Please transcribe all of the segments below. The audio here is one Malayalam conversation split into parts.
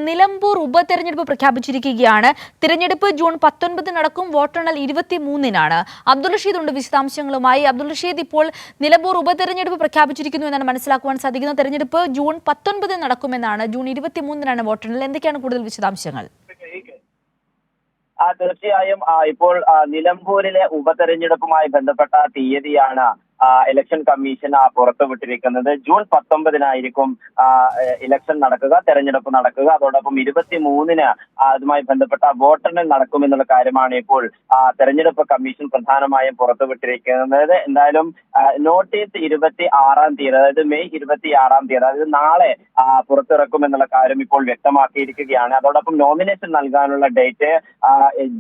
നിലമ്പൂർ ഉപതെരഞ്ഞെടുപ്പ് പ്രഖ്യാപിച്ചിരിക്കുകയാണ്. തിരഞ്ഞെടുപ്പ് ജൂൺ 19 നടക്കും. വോട്ടെണ്ണൽ 23-നാണ്. അബ്ദുൾ റഷീദ് ഉണ്ട് വിശദാംശങ്ങളുമായി. അബ്ദുൾ റഷീദ്, ഇപ്പോൾ നിലമ്പൂർ ഉപതെരഞ്ഞെടുപ്പ് പ്രഖ്യാപിച്ചിരിക്കുന്നു എന്നാണ് മനസ്സിലാക്കുവാൻ സാധിക്കുന്നത്. തെരഞ്ഞെടുപ്പ് ജൂൺ 19 നടക്കുമെന്നാണ്. ജൂൺ 23-നാണ് വോട്ടെണ്ണൽ. എന്തൊക്കെയാണ് കൂടുതൽ വിശദാംശങ്ങൾ? തീർച്ചയായും ഇപ്പോൾ നിലമ്പൂരിലെ ഉപതെരഞ്ഞെടുപ്പുമായി ബന്ധപ്പെട്ട തീയതിയാണ് ഇലക്ഷൻ കമ്മീഷൻ പുറത്തുവിട്ടിരിക്കുന്നത്. ജൂൺ 19-നായിരിക്കും ഇലക്ഷൻ നടക്കുക, തെരഞ്ഞെടുപ്പ് നടക്കുക. അതോടൊപ്പം 23-ന് അതുമായി ബന്ധപ്പെട്ട വോട്ടെണ്ണൽ നടക്കുമെന്നുള്ള കാര്യമാണ് ഇപ്പോൾ തെരഞ്ഞെടുപ്പ് കമ്മീഷൻ പ്രധാനമായും പുറത്തുവിട്ടിരിക്കുന്നത്. എന്തായാലും നോട്ടീസ് 26-ാം തീയതി, അതായത് മെയ് 26-ാം തീയതി, അതായത് നാളെ പുറത്തിറക്കുമെന്നുള്ള കാര്യം ഇപ്പോൾ വ്യക്തമാക്കിയിരിക്കുകയാണ്. അതോടൊപ്പം നോമിനേഷൻ നൽകാനുള്ള ഡേറ്റ്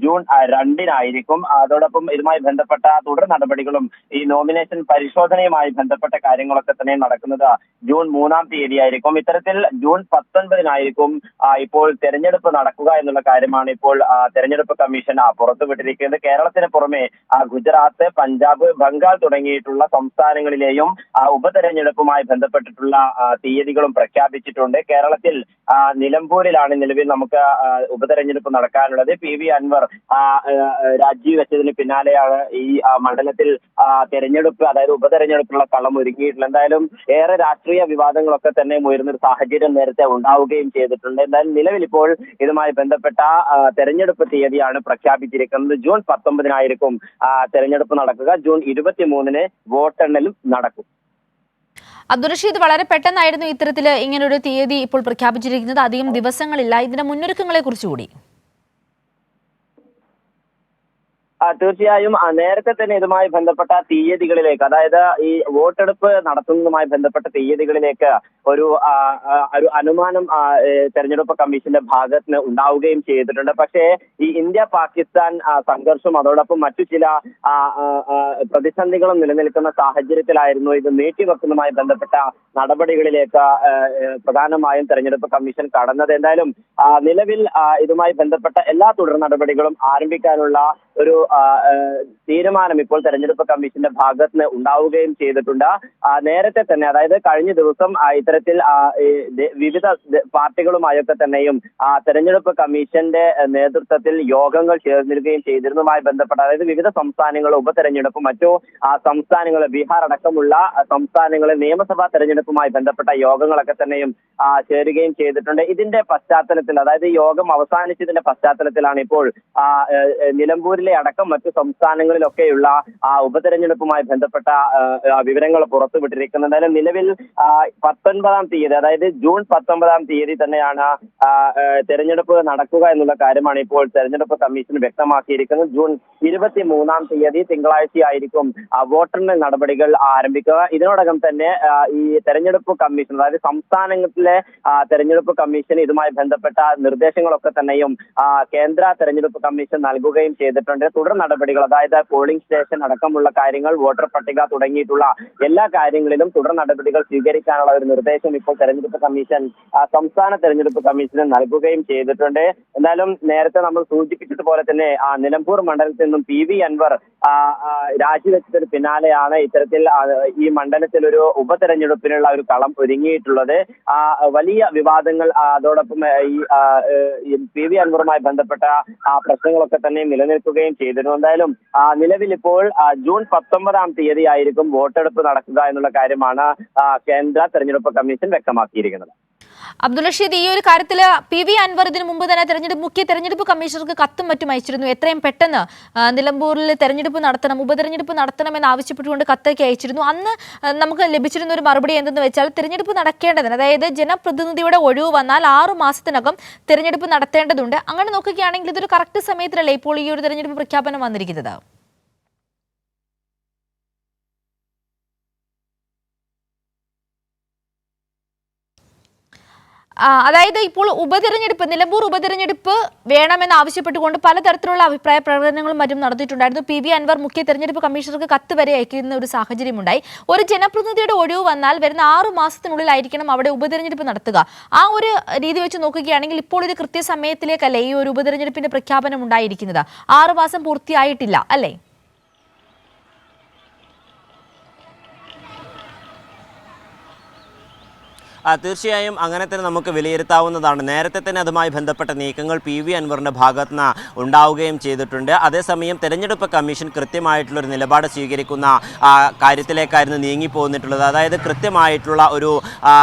ജൂൺ 2-നായിരിക്കും. അതോടൊപ്പം ഇതുമായി ബന്ധപ്പെട്ട തുടർ നടപടികളും ഈ നോമിനേഷൻ പരിശോധനയുമായി ബന്ധപ്പെട്ട കാര്യങ്ങളൊക്കെ തന്നെ നടക്കുന്നത് ജൂൺ 3-ാം തീയതിയായിരിക്കും. ഇത്തരത്തിൽ ജൂൺ 19-നായിരിക്കും ഇപ്പോൾ തെരഞ്ഞെടുപ്പ് നടക്കുക എന്നുള്ള കാര്യമാണ് ഇപ്പോൾ തെരഞ്ഞെടുപ്പ് കമ്മീഷൻ പുറത്തുവിട്ടിരിക്കുന്നത്. കേരളത്തിന് പുറമെ ഗുജറാത്ത്, പഞ്ചാബ്, ബംഗാൾ തുടങ്ങിയിട്ടുള്ള സംസ്ഥാനങ്ങളിലെയും ഉപതെരഞ്ഞെടുപ്പുമായി ബന്ധപ്പെട്ടിട്ടുള്ള തീയതികളും പ്രഖ്യാപിച്ചിട്ടുണ്ട്. കേരളത്തിൽ നിലമ്പൂരിലാണ് നിലവിൽ നമുക്ക് ഉപതെരഞ്ഞെടുപ്പ് നടക്കാനുള്ളത്. PV അൻവർ രാജിവെച്ചതിന് പിന്നാലെയാണ് ഈ മണ്ഡലത്തിൽ തെരഞ്ഞെടുപ്പ്, അതായത് ഉപതെരഞ്ഞെടുപ്പുള്ള കളം ഒരുങ്ങിയിട്ടുള്ളത്. എന്തായാലും ഏറെ രാഷ്ട്രീയ വിവാദങ്ങളൊക്കെ തന്നെ ഉയർന്നൊരു സാഹചര്യം നേരത്തെ ഉണ്ടാവുകയും ചെയ്തിട്ടുണ്ട്. എന്തായാലും നിലവിൽ ഇപ്പോൾ ഇതുമായി ബന്ധപ്പെട്ട തെരഞ്ഞെടുപ്പ് തീയതിയാണ് പ്രഖ്യാപിച്ചിരിക്കുന്നത്. ജൂൺ 19-നായിരിക്കും തെരഞ്ഞെടുപ്പ് നടക്കുക. ജൂൺ 23-ന് വോട്ടെണ്ണലും നടക്കും. അബ്ദുൾ റഷീദ്, വളരെ പെട്ടെന്നായിരുന്നു ഇത്തരത്തിൽ ഇങ്ങനൊരു തീയതി ഇപ്പോൾ പ്രഖ്യാപിച്ചിരിക്കുന്നത്. അധികം ദിവസങ്ങളില്ല. ഇതിന്റെ മുന്നൊരുക്കങ്ങളെ കുറിച്ചുകൂടി. തീർച്ചയായും നേരത്തെ തന്നെ ഇതുമായി ബന്ധപ്പെട്ട തീയതികളിലേക്ക്, അതായത് ഈ വോട്ടെടുപ്പ് നടത്തുന്നതുമായി ബന്ധപ്പെട്ട തീയതികളിലേക്ക് ഒരു അനുമാനം തെരഞ്ഞെടുപ്പ് കമ്മീഷന്റെ ഭാഗത്ത് നിന്ന് ഉണ്ടാവുകയും ചെയ്തിട്ടുണ്ട്. പക്ഷേ ഈ ഇന്ത്യ പാകിസ്ഥാൻ സംഘർഷം, അതോടൊപ്പം മറ്റു ചില പ്രതിസന്ധികളും നിലനിൽക്കുന്ന സാഹചര്യത്തിലായിരുന്നു ഇത് നീട്ടിവെക്കുന്നതുമായി ബന്ധപ്പെട്ട നടപടികളിലേക്ക് പ്രധാനമായും തെരഞ്ഞെടുപ്പ് കമ്മീഷൻ കടന്നത്. എന്തായാലും നിലവിൽ ഇതുമായി ബന്ധപ്പെട്ട എല്ലാ തുടർ നടപടികളും ആരംഭിക്കാനുള്ള ഒരു തീരുമാനം ഇപ്പോൾ തെരഞ്ഞെടുപ്പ് കമ്മീഷന്റെ ഭാഗത്ത് നിന്ന് ഉണ്ടാവുകയും ചെയ്തിട്ടുണ്ട്. നേരത്തെ തന്നെ, അതായത് കഴിഞ്ഞ ദിവസം ഇത്തരത്തിൽ വിവിധ പാർട്ടികളുമായൊക്കെ തന്നെയും തെരഞ്ഞെടുപ്പ് കമ്മീഷന്റെ നേതൃത്വത്തിൽ യോഗങ്ങൾ ചേർന്നിരിക്കുകയും ചെയ്തിരുന്നതുമായി ബന്ധപ്പെട്ട, അതായത് വിവിധ സംസ്ഥാനങ്ങളിലെ ഉപതെരഞ്ഞെടുപ്പും മറ്റു സംസ്ഥാനങ്ങൾ, ബീഹാർ അടക്കമുള്ള സംസ്ഥാനങ്ങളിലെ നിയമസഭാ തെരഞ്ഞെടുപ്പുമായി ബന്ധപ്പെട്ട യോഗങ്ങളൊക്കെ തന്നെയും ചേരുകയും ചെയ്തിട്ടുണ്ട്. ഇതിന്റെ പശ്ചാത്തലത്തിൽ, അതായത് യോഗം അവസാനിച്ചതിന്റെ പശ്ചാത്തലത്തിലാണ് ഇപ്പോൾ നിലമ്പൂരിലെ അടക്കം മറ്റു സംസ്ഥാനങ്ങളിലൊക്കെയുള്ള ഉപതെരഞ്ഞെടുപ്പുമായി ബന്ധപ്പെട്ട വിവരങ്ങൾ പുറത്തുവിട്ടിരിക്കുന്നത്. എന്തായാലും നിലവിൽ 19-ാം തീയതി, അതായത് ജൂൺ 19-ാം തീയതി തന്നെയാണ് തെരഞ്ഞെടുപ്പ് നടക്കുക എന്നുള്ള കാര്യമാണ് ഇപ്പോൾ തെരഞ്ഞെടുപ്പ് കമ്മീഷൻ വ്യക്തമാക്കിയിരിക്കുന്നത്. ജൂൺ 23-ാം തീയതി തിങ്കളാഴ്ചയായിരിക്കും വോട്ടെണ്ണൽ നടപടികൾ ആരംഭിക്കുക. ഇതിനോടകം തന്നെ ഈ തെരഞ്ഞെടുപ്പ് കമ്മീഷൻ, അതായത് സംസ്ഥാനങ്ങളിലെ തെരഞ്ഞെടുപ്പ് കമ്മീഷൻ ഇതുമായി ബന്ധപ്പെട്ട നിർദ്ദേശങ്ങളൊക്കെ തന്നെയും കേന്ദ്ര തെരഞ്ഞെടുപ്പ് കമ്മീഷൻ നൽകുകയും ചെയ്തിട്ടുണ്ട്. തുടർ നടപടികൾ, അതായത് പോളിംഗ് സ്റ്റേഷൻ അടക്കമുള്ള കാര്യങ്ങൾ, വോട്ടർ പട്ടിക തുടങ്ങിയിട്ടുള്ള എല്ലാ കാര്യങ്ങളിലും തുടർ നടപടികൾ സ്വീകരിക്കാനുള്ള ഒരു നിർദ്ദേശം ഇപ്പോൾ തെരഞ്ഞെടുപ്പ് കമ്മീഷൻ സംസ്ഥാന തെരഞ്ഞെടുപ്പ് കമ്മീഷന് നൽകുകയും ചെയ്തിട്ടുണ്ട്. എന്തായാലും നേരത്തെ നമ്മൾ സൂചിപ്പിച്ചതുപോലെ തന്നെ നിലമ്പൂർ മണ്ഡലത്തിൽ നിന്നും PV അൻവർ രാജിവെച്ചതിന് പിന്നാലെയാണ് ഇത്തരത്തിൽ ഈ മണ്ഡലത്തിൽ ഒരു ഉപതെരഞ്ഞെടുപ്പിനുള്ള ഒരു കളം ഒരുങ്ങിയിട്ടുള്ളത്. വലിയ വിവാദങ്ങൾ, അതോടൊപ്പം ഈ PV അൻവറുമായി ബന്ധപ്പെട്ട പ്രശ്നങ്ങളൊക്കെ തന്നെ നിലനിൽക്കുകയും ചെയ്തിരുന്നു. എന്തായാലും നിലവിൽ ഇപ്പോൾ ജൂൺ 19-ാം തീയതി ആയിരിക്കും വോട്ടെടുപ്പ് നടക്കുക എന്നുള്ള കാര്യമാണ് കേന്ദ്ര തെരഞ്ഞെടുപ്പ് കമ്മീഷൻ വ്യക്തമാക്കിയിരിക്കുന്നത്. അബ്ദുൾ റഷീദ്, ഈ ഒരു കാര്യത്തിൽ PV അൻവർ ഇതിനു മുമ്പ് തന്നെ മുഖ്യ തെരഞ്ഞെടുപ്പ് കമ്മീഷണർക്ക് കത്തും മറ്റും അയച്ചിരുന്നു. എത്രയും പെട്ടെന്ന് നിലമ്പൂരിൽ തെരഞ്ഞെടുപ്പ് നടത്തണം, ഉപതെരഞ്ഞെടുപ്പ് നടത്തണമെന്ന് ആവശ്യപ്പെട്ടുകൊണ്ട് കത്തൊക്കെ അയച്ചിരുന്നു. അന്ന് നമുക്ക് ലഭിച്ചിരുന്ന ഒരു മറുപടി എന്തെന്ന് വെച്ചാൽ, തെരഞ്ഞെടുപ്പ് നടക്കേണ്ടതിന്, അതായത് ജനപ്രതിനിധിയുടെ ഒഴിവ് വന്നാൽ 6 മാസത്തിനകം തെരഞ്ഞെടുപ്പ് നടത്തേണ്ടതുണ്ട്. അങ്ങനെ നോക്കുകയാണെങ്കിൽ ഇതൊരു കറക്റ്റ് സമയത്തിലല്ലേ ഇപ്പോൾ ഈ ഒരു തെരഞ്ഞെടുപ്പ് പ്രഖ്യാപനം വന്നിരിക്കുന്നത്? അതായത് ഇപ്പോൾ ഉപതെരഞ്ഞെടുപ്പ്, നിലമ്പൂർ ഉപതെരഞ്ഞെടുപ്പ് വേണമെന്ന് ആവശ്യപ്പെട്ടുകൊണ്ട് പലതരത്തിലുള്ള അഭിപ്രായ പ്രകടനങ്ങളും മറ്റും നടത്തിയിട്ടുണ്ടായിരുന്നു. PV അൻവർ മുഖ്യ തെരഞ്ഞെടുപ്പ് കമ്മീഷണർക്ക് കത്ത് വരെ അയക്കുന്ന ഒരു സാഹചര്യമുണ്ടായി. ഒരു ജനപ്രതിനിധിയുടെ ഒഴിവ് വന്നാൽ വരുന്ന 6 മാസത്തിനുള്ളിലായിരിക്കണം അവിടെ ഉപതെരഞ്ഞെടുപ്പ് നടത്തുക. ആ ഒരു രീതി വെച്ച് നോക്കുകയാണെങ്കിൽ ഇപ്പോൾ ഒരു കൃത്യസമയത്തിലേക്കല്ലേ ഈ ഒരു ഉപതെരഞ്ഞെടുപ്പിന്റെ പ്രഖ്യാപനം ഉണ്ടായിരിക്കുന്നത്? 6 മാസം പൂർത്തിയായിട്ടില്ല അല്ലേ? തീർച്ചയായും അങ്ങനെ തന്നെ നമുക്ക് വിലയിരുത്താവുന്നതാണ്. നേരത്തെ തന്നെ അതുമായി ബന്ധപ്പെട്ട നീക്കങ്ങൾ PV അൻവറിൻ്റെ ഭാഗത്ത് നിന്ന് ഉണ്ടാവുകയും ചെയ്തിട്ടുണ്ട്. അതേസമയം തെരഞ്ഞെടുപ്പ് കമ്മീഷൻ കൃത്യമായിട്ടുള്ളൊരു നിലപാട് സ്വീകരിക്കുന്ന കാര്യത്തിലേക്കായിരുന്നു നീങ്ങിപ്പോന്നിട്ടുള്ളത്. അതായത് കൃത്യമായിട്ടുള്ള ഒരു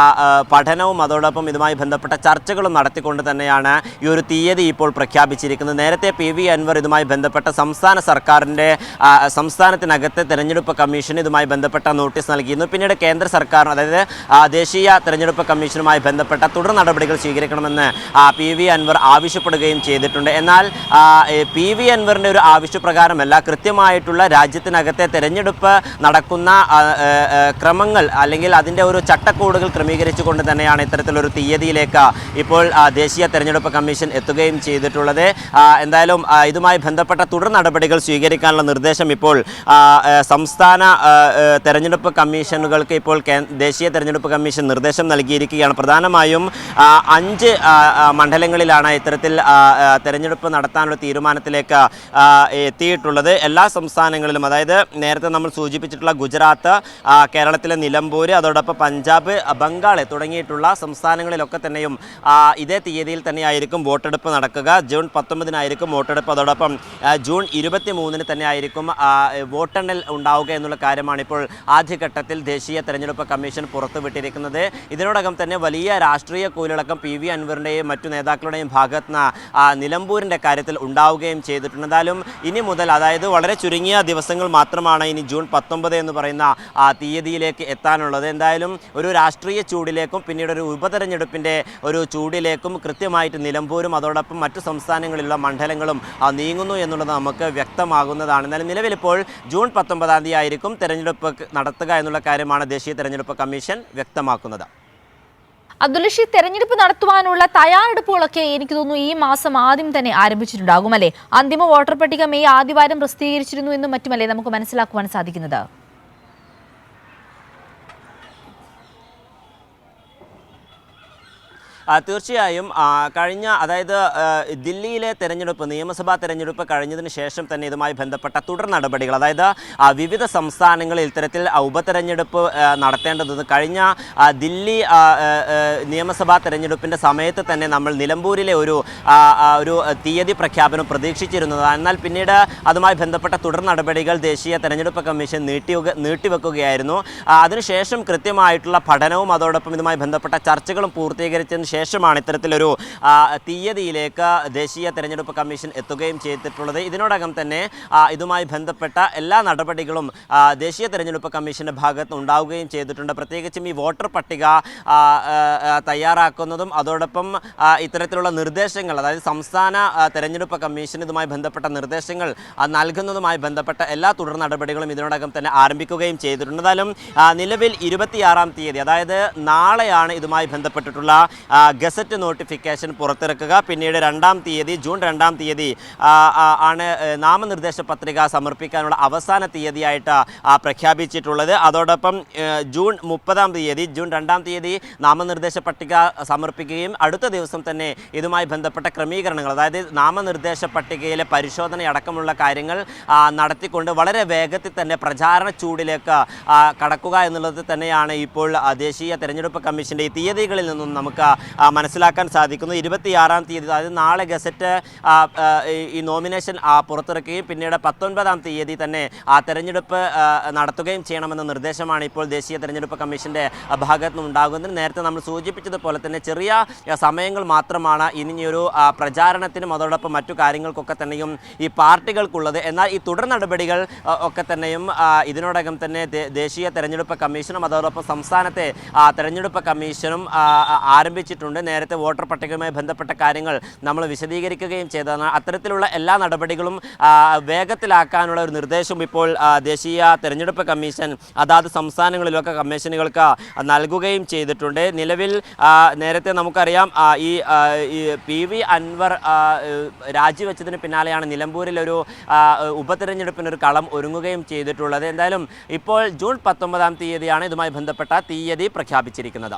പഠനവും അതോടൊപ്പം ഇതുമായി ബന്ധപ്പെട്ട ചർച്ചകളും നടത്തിക്കൊണ്ട് തന്നെയാണ് ഈ ഒരു തീയതി ഇപ്പോൾ പ്രഖ്യാപിച്ചിരിക്കുന്നത്. നേരത്തെ PV അൻവർ ഇതുമായി ബന്ധപ്പെട്ട സംസ്ഥാന സർക്കാരിൻ്റെ സംസ്ഥാനത്തിനകത്തെ തെരഞ്ഞെടുപ്പ് കമ്മീഷൻ ഇതുമായി ബന്ധപ്പെട്ട നോട്ടീസ് നൽകിയിരുന്നു. പിന്നീട് കേന്ദ്ര സർക്കാർ, അതായത് ദേശീയ തെരഞ്ഞെടുപ്പ് കമ്മീഷനുമായി ബന്ധപ്പെട്ട തുടർ നടപടികൾ സ്വീകരിക്കണമെന്ന് PV അൻവർ ആവശ്യപ്പെടുകയും ചെയ്തിട്ടുണ്ട്. എന്നാൽ PV അൻവറിൻ്റെ ഒരു ആവശ്യപ്രകാരമല്ല, കൃത്യമായിട്ടുള്ള രാജ്യത്തിനകത്തെ തെരഞ്ഞെടുപ്പ് നടക്കുന്ന ക്രമങ്ങൾ അല്ലെങ്കിൽ അതിൻ്റെ ഒരു ചട്ടക്കൂടുകൾ ക്രമീകരിച്ചുകൊണ്ട് തന്നെയാണ് ഇത്തരത്തിലൊരു തീയതിയിലേക്ക് ഇപ്പോൾ ദേശീയ തെരഞ്ഞെടുപ്പ് കമ്മീഷൻ എത്തുകയും ചെയ്തിട്ടുള്ളത്. എന്തായാലും ഇതുമായി ബന്ധപ്പെട്ട തുടർ നടപടികൾ സ്വീകരിക്കാനുള്ള നിർദ്ദേശം ഇപ്പോൾ സംസ്ഥാന തെരഞ്ഞെടുപ്പ് കമ്മീഷനുകൾക്ക് ഇപ്പോൾ ദേശീയ തെരഞ്ഞെടുപ്പ് കമ്മീഷൻ നിർദ്ദേശം നൽകിയിരിക്കുകയാണ്. പ്രധാനമായും 5 മണ്ഡലങ്ങളിലാണ് ഇത്തരത്തിൽ തെരഞ്ഞെടുപ്പ് നടത്താനുള്ള തീരുമാനത്തിലേക്ക് എത്തിയിട്ടുള്ളത്. എല്ലാ സംസ്ഥാനങ്ങളിലും, അതായത് നേരത്തെ നമ്മൾ സൂചിപ്പിച്ചിട്ടുള്ള ഗുജറാത്ത്, കേരളത്തിലെ നിലമ്പൂർ, അതോടൊപ്പം പഞ്ചാബ്, ബംഗാൾ തുടങ്ങിയിട്ടുള്ള സംസ്ഥാനങ്ങളിലൊക്കെ തന്നെയും ഇതേ തീയതിയിൽ തന്നെയായിരിക്കും വോട്ടെടുപ്പ് നടക്കുക. ജൂൺ 19-നായിരിക്കും വോട്ടെടുപ്പ്. അതോടൊപ്പം ജൂൺ 23-ന് തന്നെയായിരിക്കും വോട്ടെണ്ണൽ ഉണ്ടാവുക എന്നുള്ള കാര്യമാണ് ഇപ്പോൾ ആദ്യഘട്ടത്തിൽ ദേശീയ തെരഞ്ഞെടുപ്പ് കമ്മീഷൻ പുറത്തുവിട്ടിരിക്കുന്നത്. ഇതിനോടകം തന്നെ വലിയ രാഷ്ട്രീയ കൂലടക്കം PV അൻവറിൻ്റെയും മറ്റു നേതാക്കളുടെയും ഭാഗത്ത് നിന്ന് നിലമ്പൂരിൻ്റെ കാര്യത്തിൽ ഉണ്ടാവുകയും ചെയ്തിട്ടുണ്ട്. എന്തായാലും ഇനി മുതൽ, അതായത് വളരെ ചുരുങ്ങിയ ദിവസങ്ങൾ മാത്രമാണ് ഇനി ജൂൺ 19 എന്ന് പറയുന്ന തീയതിയിലേക്ക് എത്താനുള്ളത്. എന്തായാലും ഒരു രാഷ്ട്രീയ ചൂടിലേക്കും പിന്നീട് ഒരു ഉപതെരഞ്ഞെടുപ്പിൻ്റെ ഒരു ചൂടിലേക്കും കൃത്യമായിട്ട് നിലമ്പൂരും അതോടൊപ്പം മറ്റു സംസ്ഥാനങ്ങളിലുള്ള മണ്ഡലങ്ങളും നീങ്ങുന്നു എന്നുള്ളത് നമുക്ക് വ്യക്തമാകുന്നതാണ്. എന്നാലും നിലവിലിപ്പോൾ ജൂൺ 19 ആയിരിക്കും തെരഞ്ഞെടുപ്പ് നടത്തുക എന്നുള്ള കാര്യമാണ് ദേശീയ തെരഞ്ഞെടുപ്പ് കമ്മീഷൻ വ്യക്തമാക്കുന്നത്. അബ്ദുൽ റഷീദ്, തെരഞ്ഞെടുപ്പ് നടത്തുവാനുള്ള തയ്യാറെടുപ്പുകളൊക്കെ എനിക്ക് തോന്നുന്നു ഈ മാസം ആദ്യം തന്നെ ആരംഭിച്ചിട്ടുണ്ടാകും അല്ലേ? അന്തിമ വോട്ടർ പട്ടിക മെയ് ആദ്യവാരം പ്രസിദ്ധീകരിച്ചിരുന്നു എന്നും മറ്റുമല്ലേ നമുക്ക് മനസ്സിലാക്കുവാൻ സാധിക്കുന്നത്? തീർച്ചയായും കഴിഞ്ഞ, അതായത് ദില്ലിയിലെ തെരഞ്ഞെടുപ്പ്, നിയമസഭാ തെരഞ്ഞെടുപ്പ് കഴിഞ്ഞതിന് ശേഷം തന്നെ ഇതുമായി ബന്ധപ്പെട്ട തുടർ നടപടികൾ, അതായത് വിവിധ സംസ്ഥാനങ്ങളിൽ ഇത്തരത്തിൽ ഉപതെരഞ്ഞെടുപ്പ് നടത്തേണ്ടത് കഴിഞ്ഞ ദില്ലി നിയമസഭാ തെരഞ്ഞെടുപ്പിൻ്റെ സമയത്ത് തന്നെ നമ്മൾ നിലമ്പൂരിലെ ഒരു തീയതി പ്രഖ്യാപനം പ്രതീക്ഷിച്ചിരുന്നതാണ്. എന്നാൽ പിന്നീട് അതുമായി ബന്ധപ്പെട്ട തുടർ നടപടികൾ ദേശീയ തെരഞ്ഞെടുപ്പ് കമ്മീഷൻ നീട്ടിവെക്കുകയായിരുന്നു. അതിനുശേഷം കൃത്യമായിട്ടുള്ള പഠനവും അതോടൊപ്പം ഇതുമായി ബന്ധപ്പെട്ട ചർച്ചകളും പൂർത്തീകരിച്ചതിന് ശേഷമാണ് ഇത്തരത്തിലൊരു തീയതിയിലേക്ക് ദേശീയ തെരഞ്ഞെടുപ്പ് കമ്മീഷൻ എത്തുകയും ചെയ്തിട്ടുള്ളത്. ഇതിനോടകം തന്നെ ഇതുമായി ബന്ധപ്പെട്ട എല്ലാ നടപടികളും ദേശീയ തെരഞ്ഞെടുപ്പ് കമ്മീഷൻ്റെ ഭാഗത്ത് ഉണ്ടാവുകയും ചെയ്തിട്ടുണ്ട്. പ്രത്യേകിച്ചും ഈ വോട്ടർ പട്ടിക തയ്യാറാക്കുന്നതും അതോടൊപ്പം ഇത്തരത്തിലുള്ള നിർദ്ദേശങ്ങൾ, അതായത് സംസ്ഥാന തെരഞ്ഞെടുപ്പ് കമ്മീഷൻ ഇതുമായി ബന്ധപ്പെട്ട നിർദ്ദേശങ്ങൾ നൽകുന്നതുമായി ബന്ധപ്പെട്ട എല്ലാ തുടർ നടപടികളും ഇതിനോടകം തന്നെ ആരംഭിക്കുകയും ചെയ്തിട്ടുണ്ട്. എന്തായാലും നിലവിൽ 26-ാം തീയതി, അതായത് നാളെയാണ് ഇതുമായി ബന്ധപ്പെട്ടിട്ടുള്ള ഗസറ്റ് നോട്ടിഫിക്കേഷൻ പുറത്തിറക്കുക. പിന്നീട് 2-ാം തീയതി, ജൂൺ 2-ാം തീയതി ആണ് നാമനിർദ്ദേശ പത്രിക സമർപ്പിക്കാനുള്ള അവസാന തീയതിയായിട്ട് പ്രഖ്യാപിച്ചിട്ടുള്ളത്. അതോടൊപ്പം ജൂൺ 30-ാം തീയതി, ജൂൺ 2-ാം തീയതി നാമനിർദ്ദേശ പട്ടിക സമർപ്പിക്കുകയും അടുത്ത ദിവസം തന്നെ ഇതുമായി ബന്ധപ്പെട്ട ക്രമീകരണങ്ങൾ, അതായത് നാമനിർദ്ദേശ പട്ടികയിലെ പരിശോധന അടക്കമുള്ള കാര്യങ്ങൾ നടത്തിക്കൊണ്ട് വളരെ വേഗത്തിൽ തന്നെ പ്രചാരണ ചൂടിലേക്ക് കടക്കുക എന്നുള്ളത് തന്നെയാണ് ഇപ്പോൾ ദേശീയ തെരഞ്ഞെടുപ്പ് കമ്മീഷൻ്റെ ഈ തീയതികളിൽ നിന്നും നമുക്ക് മനസ്സിലാക്കാൻ സാധിക്കുന്നു. 26-ാം തീയതി, അതായത് നാളെ ഗസറ്റ് ഈ നോമിനേഷൻ പുറത്തിറക്കുകയും പിന്നീട് 19-ാം തീയതി തന്നെ തെരഞ്ഞെടുപ്പ് നടത്തുകയും ചെയ്യണമെന്ന നിർദ്ദേശമാണ് ഇപ്പോൾ ദേശീയ തെരഞ്ഞെടുപ്പ് കമ്മീഷൻ്റെ ഭാഗത്തു നിന്നുണ്ടാകുന്നത്. നേരത്തെ നമ്മൾ സൂചിപ്പിച്ചതുപോലെ തന്നെ ചെറിയ സമയങ്ങൾ മാത്രമാണ് ഇനിയൊരു പ്രചാരണത്തിനും അതോടൊപ്പം മറ്റു കാര്യങ്ങൾക്കൊക്കെ തന്നെയും ഈ പാർട്ടികൾക്കുള്ളത്. എന്നാൽ ഈ തുടർ നടപടികൾ ഒക്കെ തന്നെയും ഇതിനോടകം തന്നെ ദേശീയ തെരഞ്ഞെടുപ്പ് കമ്മീഷനും അതോടൊപ്പം സംസ്ഥാനത്തെ തെരഞ്ഞെടുപ്പ് കമ്മീഷനും ആരംഭിച്ചിട്ടുണ്ട്. നേരത്തെ വോട്ടർ പട്ടികയുമായി ബന്ധപ്പെട്ട കാര്യങ്ങൾ നമ്മൾ വിശദീകരിക്കുകയും ചെയ്തതാണ്. അത്തരത്തിലുള്ള എല്ലാ നടപടികളും വേഗത്തിലാക്കാനുള്ള ഒരു നിർദ്ദേശം ഇപ്പോൾ ദേശീയ തെരഞ്ഞെടുപ്പ് കമ്മീഷൻ അതാത് സംസ്ഥാനങ്ങളിലൊക്കെ കമ്മീഷനുകൾക്ക് നൽകുകയും ചെയ്തിട്ടുണ്ട്. നിലവിൽ നേരത്തെ നമുക്കറിയാം ഈ PV അൻവർ രാജിവെച്ചതിന് പിന്നാലെയാണ് നിലമ്പൂരിലൊരു ഉപതെരഞ്ഞെടുപ്പിനൊരു കളം ഒരുങ്ങുകയും ചെയ്തിട്ടുള്ളത്. എന്തായാലും ഇപ്പോൾ ജൂൺ 19-ാം തീയതിയാണ് ഇതുമായി ബന്ധപ്പെട്ട തീയതി പ്രഖ്യാപിച്ചിരിക്കുന്നത്.